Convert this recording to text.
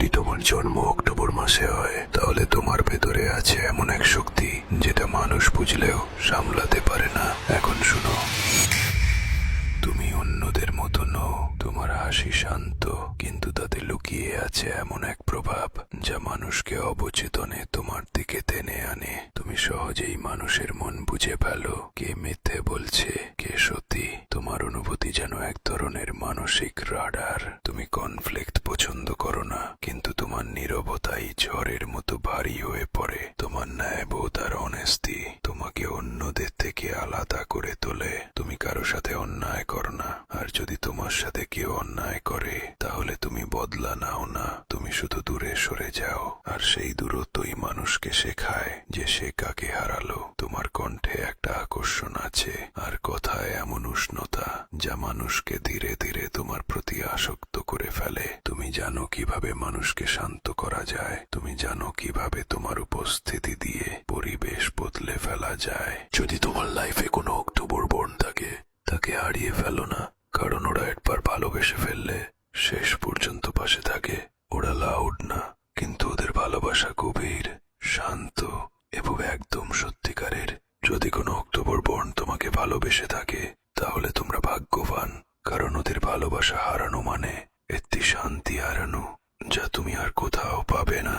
যদি তোমার জন্ম অক্টোবর মাসে হয়, তাহলে তোমার ভেতরে আছে এমন এক শক্তি যেটা মানুষ বুঝলেও সামলাতে পারে না। এখন শুনো, তুমি অন্যদের মতো নও। তোমার হাসি শান্ত, কিন্তু তাতে লুকিয়ে আছে এমন এক প্রভাব যা মানুষকে অবচেতনে তোমার দিকে টেনে আনে। তুমি সহজেই মানুষের মন বুঝে ফেলো, কে মিথ্যে বলছে, কে সত্যি। তোমার অনুভূতি যেন এক ধরনের মানসিক রাডার। তুমি কনফ্লিক্ট পছন্দ করো না, কিন্তু তোমার নীরবতাই ঝড়ের মতো ভারী হয়ে পড়ে। তোমার ন্যায়বোধ আর অনেস্টি তোমাকে অন্যদের থেকে আলাদা করে তোলে। তুমি কারো সাথে অন্যায় করো না, আর যদি তোমার সাথে কেউ অন্যায় করে তাহলে তুমি বদলা নাও না, তুমি শুধু দূরে সরে যাও। আর সেই দূরত্বই মানুষকে শেখায় যে সে কাকে হারালো। তোমার কণ্ঠে একটা আকর্ষণ আছে, আর কথায় এমন উষ্ণতা যা মানুষকে ধীরে ধীরে তোমার প্রতি আসক্ত করে ফেলে। তুমি জানো কিভাবে মানুষকে শান্ত করা যায়, তুমি জানো কিভাবে তোমার উপস্থিতি দিয়ে পরিবেশ বদলে ফেলা যায়। যদি তোমার লাইফে কোনো অক্টোবর বর্ণ থাকে, তাকে হারিয়ে ফেলো না, কারণ ওরা একবার ভালোবেসে ফেললে শেষ পর্যন্ত পাশে থাকে। ওরা লাউড না, কিন্তু ওদের ভালোবাসা গভীর, শান্ত এবং একদম সত্যিকারের। যদি কোনো অক্টোবর বর্ণ তোমাকে ভালোবেসে থাকে, তাহলে তোমরা ভাগ্যবান, কারণ ওদের ভালোবাসা হারানো মানে একটি শান্তি হারানো, যা তুমি আর কোথাও পাবে না।